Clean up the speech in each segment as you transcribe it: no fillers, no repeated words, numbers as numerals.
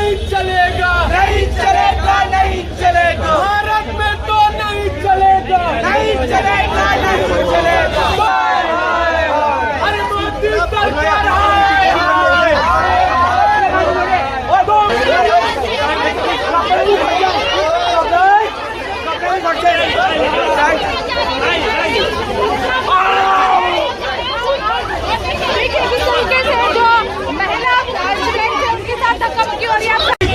नहीं चलेगा, नहीं चलेगा, नहीं चलेगा, भारत में तो नहीं चलेगा, नहीं चलेगा, नहीं चलेगा। अरे मोदी सरकार हाय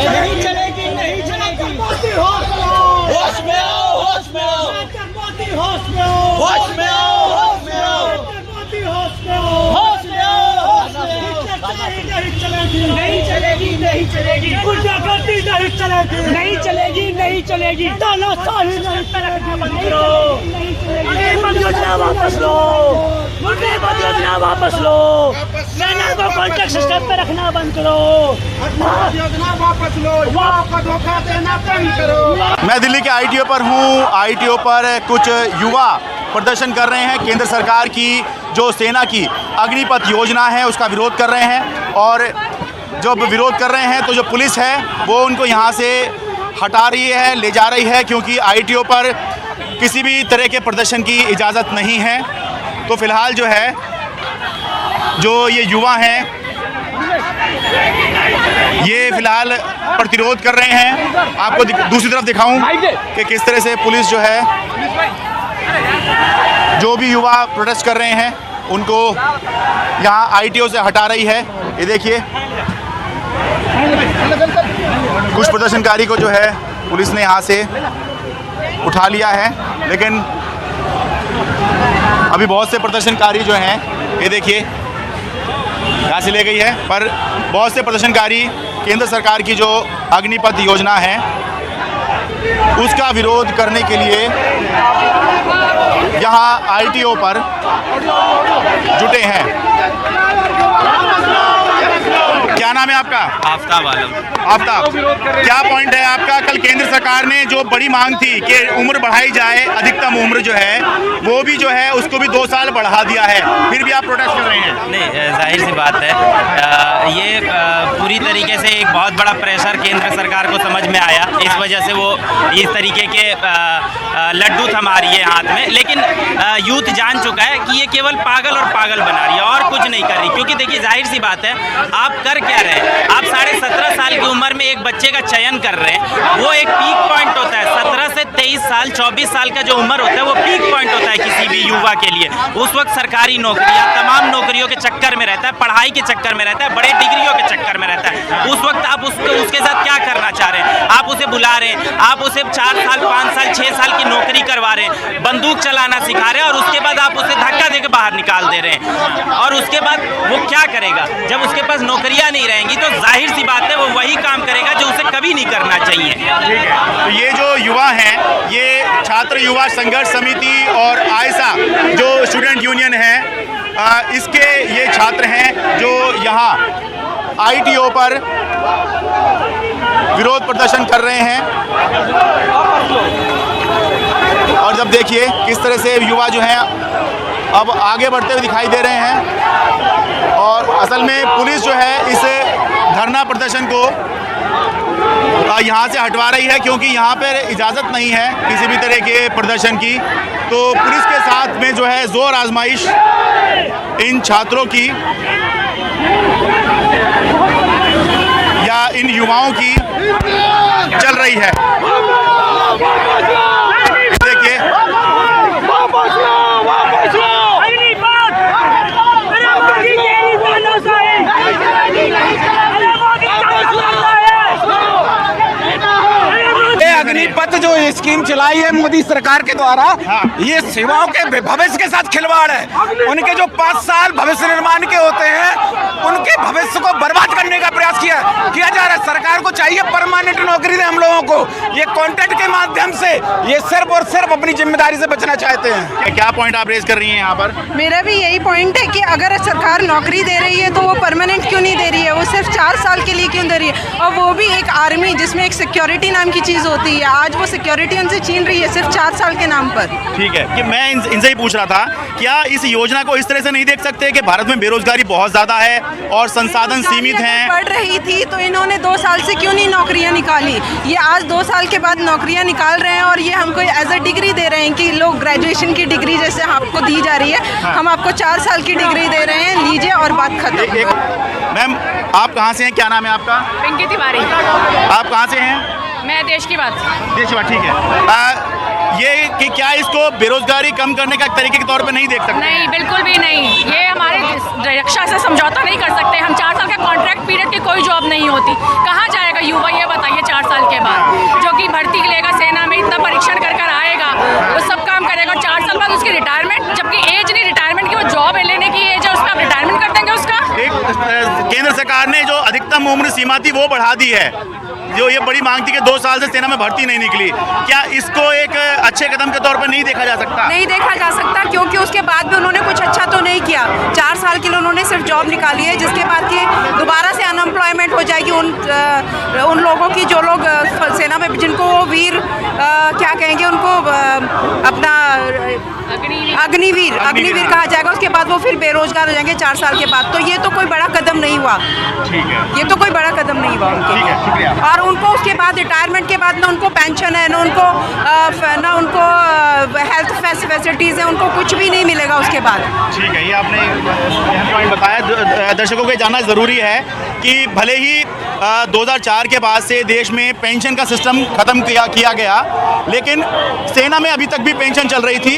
नहीं चलेगी, नहीं चलेगी। मोदी होश में आओ, होश में आओ, होश में आओ, मोदी होश में आओ, होश में आओ, होश में आओ, मोदी होश में आओ, होश में आओ, होश में आओ। नहीं चलेगी, नहीं चलेगी, नहीं चलेगी, गुंडागर्दी नहीं चलेगी, नहीं चलेगी, नहीं चलेगी, तानाशाही नहीं चलेगी। बंद करो, मुर्गी बंद योजना वापस लो, मुर्गी बंद योजना वापस लो, सेना को कॉन्ट्रैक्ट सिस्टम पे रखना बंद करो, योजना वापस लो, युवाओं को धोखा देना बंद करो। मैं दिल्ली के आईटीओ पर हूँ। आईटीओ पर कुछ युवा प्रदर्शन कर रहे हैं। केंद्र सरकार की जो सेना की अग्निपथ योजना है उसका विरोध कर रहे हैं, और जब विरोध कर रहे हैं तो जो पुलिस है वो उनको यहाँ से हटा रही है, ले जा रही है, क्योंकि आईटीओ पर किसी भी तरह के प्रदर्शन की इजाज़त नहीं है। तो फिलहाल जो है जो ये युवा हैं ये फिलहाल प्रतिरोध कर रहे हैं। आपको दूसरी तरफ दिखाऊं कि किस तरह से पुलिस जो है जो भी युवा प्रोटेस्ट कर रहे हैं उनको यहाँ आईटीओ से हटा रही है। ये देखिए कुछ प्रदर्शनकारी को जो है पुलिस ने यहाँ से उठा लिया है, लेकिन अभी बहुत से प्रदर्शनकारी जो हैं ये देखिए यहाँ से ले गई है, पर बहुत से प्रदर्शनकारी केंद्र सरकार की जो अग्निपथ योजना है उसका विरोध करने के लिए यहाँ आईटीओ पर जुटे हैं। क्या नाम है आपका? आफ्ताब आलम। आफ्ताब, क्या पॉइंट है आपका? कल केंद्र सरकार ने जो बड़ी मांग थी कि उम्र बढ़ाई जाए, अधिकतम उम्र जो है वो भी जो है उसको भी 2 साल बढ़ा दिया है, फिर भी आप प्रोटेस्ट कर रहे हैं। नहीं, जाहिर सी बात है ये पूरी तरीके से एक बहुत बड़ा प्रेशर केंद्र सरकार को समझ में आया, इस वजह से वो इस तरीके के लड्डू थमा रही है हाथ में। लेकिन यूथ जान चुका है कि ये केवल पागल और पागल बना रही है और कुछ नहीं कर रही, क्योंकि देखिए जाहिर सी बात है आप कर क्या रहे हैं? आप 17.5 साल की उम्र में एक बच्चे का चयन कर रहे हैं, वो एक पीक पॉइंट होता है। 17 से 23 साल 24 साल का जो उम्र होता है वो पीक पॉइंट होता है किसी भी युवा के लिए। उस वक्त सरकारी नौकरियां, तमाम नौकरियों के चक्कर में रहता है, पढ़ाई के चक्कर में रहता है, बड़े डिग्रियों के चक्कर में रहता है। उस वक्त आप उसके साथ क्या करना चाह रहे हैं? आप उसे बुला रहे हैं, आप उसे 4 साल 5 साल 6 साल की नौकरी करवा रहे हैं, बंदूक चलाना सिखा रहे हैं, और उसके बाद आप उसे धक्का देकर बाहर निकाल दे रहे हैं। और उसके बाद वो क्या करेगा? जब उसके पास नौकरियां नहीं रहेंगी तो जाहिर सी बात है वो वही काम करेगा जो उसे कभी नहीं करना चाहिए। ठीक है, तो ये जो युवा हैं ये छात्र युवा संघर्ष समिति और आयसा जो स्टूडेंट यूनियन है इसके ये छात्र हैं जो यहाँ आईटीओ पर विरोध प्रदर्शन कर रहे हैं। और जब देखिए किस तरह से युवा जो हैं अब आगे बढ़ते हुए दिखाई दे रहे हैं, और असल में पुलिस जो है इस धरना प्रदर्शन को यहाँ से हटवा रही है, क्योंकि यहाँ पर इजाज़त नहीं है किसी भी तरह के प्रदर्शन की। तो पुलिस के साथ में जो है जोर आजमाइश इन छात्रों की या इन युवाओं की चल रही है। देखिए अग्निपथ जो स्कीम चलाई है मोदी सरकार के द्वारा, ये सेवाओं के भविष्य के साथ खिलवाड़ है। उनके जो 5 साल भविष्य निर्माण के होते हैं उनके भविष्य को बर्बाद करने का प्रयास किया जा रहा है। सरकार को चाहिए परमानेंट नौकरी दे हम लोगों को। ये कॉन्ट्रैक्ट के माध्यम से ये सिर्फ और सिर्फ अपनी जिम्मेदारी से बचना चाहते हैं। क्या पॉइंट आप रेज कर रही हैं यहाँ पर? मेरा भी यही पॉइंट है कि अगर सरकार नौकरी दे रही है तो वो परमानेंट क्यों नहीं दे रही है, वो सिर्फ 4 साल के लिए क्यों दे रही है? और वो भी एक आर्मी जिसमें एक सिक्योरिटी नाम की चीज़ होती है। आज वो सिक्योरिटी उनसे छीन रही है सिर्फ 4 साल के नाम पर। ठीक है कि मैं इनसे ही पूछ रहा था, क्या इस योजना को इस तरह से नहीं देख सकते कि भारत में बेरोजगारी बहुत ज़्यादा है और संसाधन सीमित हैं? बढ़ रही थी तो इन्होंने 2 साल से क्यों नहीं नौकरियां निकाली? ये आज 2 साल के बाद नौकरियां निकाल रहे हैं और ये हमको एज अ डिग्री दे रहे हैं कि लोग ग्रेजुएशन की डिग्री जैसे आपको दी जा रही है, हम आपको 4 साल की डिग्री दे रहे हैं, लीजिए और बात खत्म। मैम, आप कहाँ से हैं? क्या नाम है आपका? पिंकी तिवारी। आप कहाँ से हैं? मैं देश की बात। देश की बात, ठीक है। ये कि क्या इसको बेरोजगारी कम करने का एक तरीके के तौर पे नहीं देख सकते? नहीं, बिल्कुल भी नहीं। ये हमारे रक्षा से समझौता नहीं कर सकते हम। 4 साल का कॉन्ट्रैक्ट पीरियड की कोई जॉब नहीं होती। कहाँ जाएगा युवा, ये बताइए 4 साल के बाद? जो कि भर्ती लेगा सेना में, इतना परीक्षण कर कर आएगा, वो सब काम करेगा, 4 साल बाद उसकी रिटायरमेंट, जबकि एज नहीं रिटायरमेंट की, वो जॉब लेने की एज है, उस पर आप रिटायरमेंट कर देंगे उसका? एक केंद्र सरकार ने जो अधिकतम उम्र सीमा थी वो बढ़ा दी है, जो ये बड़ी मांग थी कि 2 साल से सेना में भर्ती नहीं निकली। क्या इसको एक अच्छे कदम के तौर पर नहीं देखा जा सकता? नहीं देखा जा सकता, क्योंकि उसके बाद भी उन्होंने कुछ अच्छा तो नहीं किया। 4 साल के लिए उन्होंने सिर्फ जॉब निकाली है, जिसके बाद की दोबारा से अनएम्प्लॉयमेंट हो जाएगी उन लोगों की जो लोग सेना में, जिनको वो वीर क्या कहेंगे, उनको अपना अग्निवीर कहा जाएगा। उसके बाद वो फिर बेरोजगार हो जाएंगे 4 साल के बाद। तो ये तो कोई बड़ा कदम नहीं हुआ। ठीक है, ये तो कोई बड़ा कदम नहीं हुआ उनके। ठीक है, शुक्रिया। और उनको उसके बाद रिटायरमेंट के बाद ना उनको पेंशन है, ना उनको हेल्थ फैसिलिटीज़ है, उनको कुछ भी नहीं मिलेगा उसके बाद। ठीक है, ये आपने अहम पॉइंट बताया। दर्शकों को ये जानना ज़रूरी है कि भले ही 2004 के बाद से देश में पेंशन का सिस्टम ख़त्म किया गया, लेकिन सेना में अभी तक भी पेंशन चल रही थी,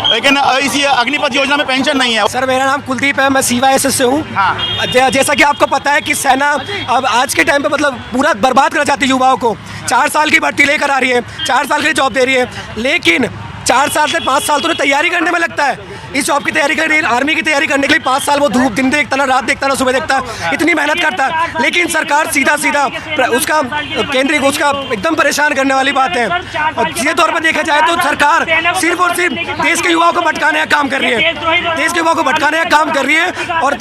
लेकिन इसी अग्निपथ योजना में पेंशन नहीं है। सर, मेरा नाम कुलदीप है, मैं CYSS से हूँ। हाँ। जैसा कि आपको पता है कि सेना अब आज के टाइम पे मतलब पूरा बर्बाद करना चाहती है युवाओं को। 4 साल की भर्ती लेकर आ रही है, 4 साल के लिए जॉब दे रही है, लेकिन 4 साल से 5 साल तो तैयारी करने में लगता है। इस जॉब की तैयारी करने, आर्मी की तैयारी करने के लिए 5 साल वो धूप दिन देखता ना, रात देखता ना, सुबह देखता, इतनी मेहनत करता है, लेकिन सरकार सीधा उसका केंद्रीय उसका एकदम परेशान करने वाली बात है। और सीधे तौर पर देखा जाए तो सरकार सिर्फ और सिर्फ देश के युवाओं को भटकाने का काम कर रही है, देश के युवाओं को भटकाने का काम कर रही है, और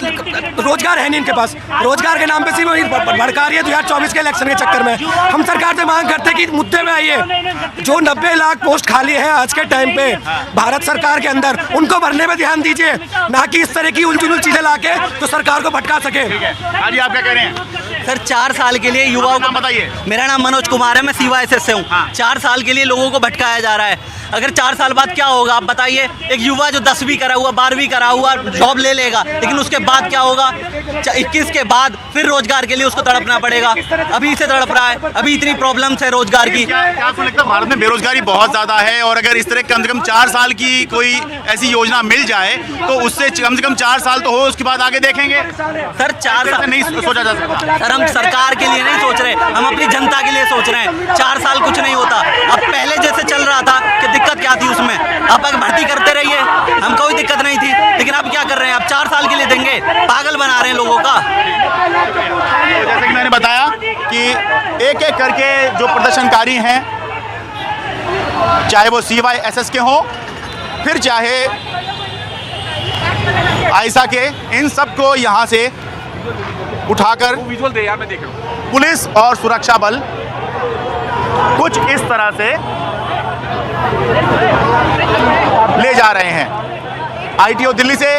रोजगार है नहीं इनके पास। रोजगार के नाम पर सिर्फ भड़का रही है 2024 के इलेक्शन के चक्कर में। हम सरकार से मांग करते हैं कि मुद्दे में आइए, जो 90 लाख पोस्ट खाली है आज के टाइम पे भारत सरकार के अंदर, उनको भरने में ध्यान दीजिए, ना कि इस तरह की उलझुल चीजें लाके तो सरकार को भटका सके। आज आप क्या कह रहे हैं? सर, 4 साल के लिए युवाओं को, बताइए। मेरा नाम मनोज कुमार है, मैं CYSS से हूँ। 4 साल के लिए लोगों को भटकाया जा रहा है। अगर 4 साल बाद क्या होगा आप बताइए? एक युवा जो 10वीं करा हुआ, 12वीं करा हुआ जॉब ले लेगा, लेकिन उसके बाद क्या होगा? 21 के बाद फिर रोजगार के लिए उसको तड़पना पड़ेगा। अभी से तड़प रहा है, अभी इतनी प्रॉब्लम्स है रोजगार की। क्या आपको लगता है भारत में बेरोजगारी बहुत ज़्यादा है, और अगर इस तरह कम से कम 4 साल की कोई ऐसी योजना मिल जाए तो उससे कम से कम 4 साल तो हो, उसके बाद आगे देखेंगे? सर, 4 साल नहीं सोचा जा सकता। सर, हम सरकार के लिए नहीं सोच रहे, हम अपनी जनता के लिए सोच रहे हैं। 4 साल कुछ नहीं होता। अब पहले जैसे चल रहा था कि दिक्कत क्या थी उसमें, आप अगर भर्ती करते रहिए, हम कोई दिक्कत नहीं थी, लेकिन अब क्या कर रहे हैं? आप 4 साल के लिए देंगे, पागल बना रहे हैं लोगों का। तो जैसे कि मैंने बताया कि एक एक करके जो प्रदर्शनकारी हैं, चाहे वो CYSS के हों, फिर चाहे आयशा के, इन सबको यहाँ से उठाकर पुलिस और सुरक्षा बल कुछ इस तरह से ले जा रहे हैं। ITO दिल्ली से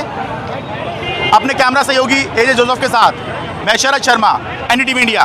अपने कैमरा सहयोगी AJ जोसेफ के साथ मैं शरद शर्मा, NDTV इंडिया।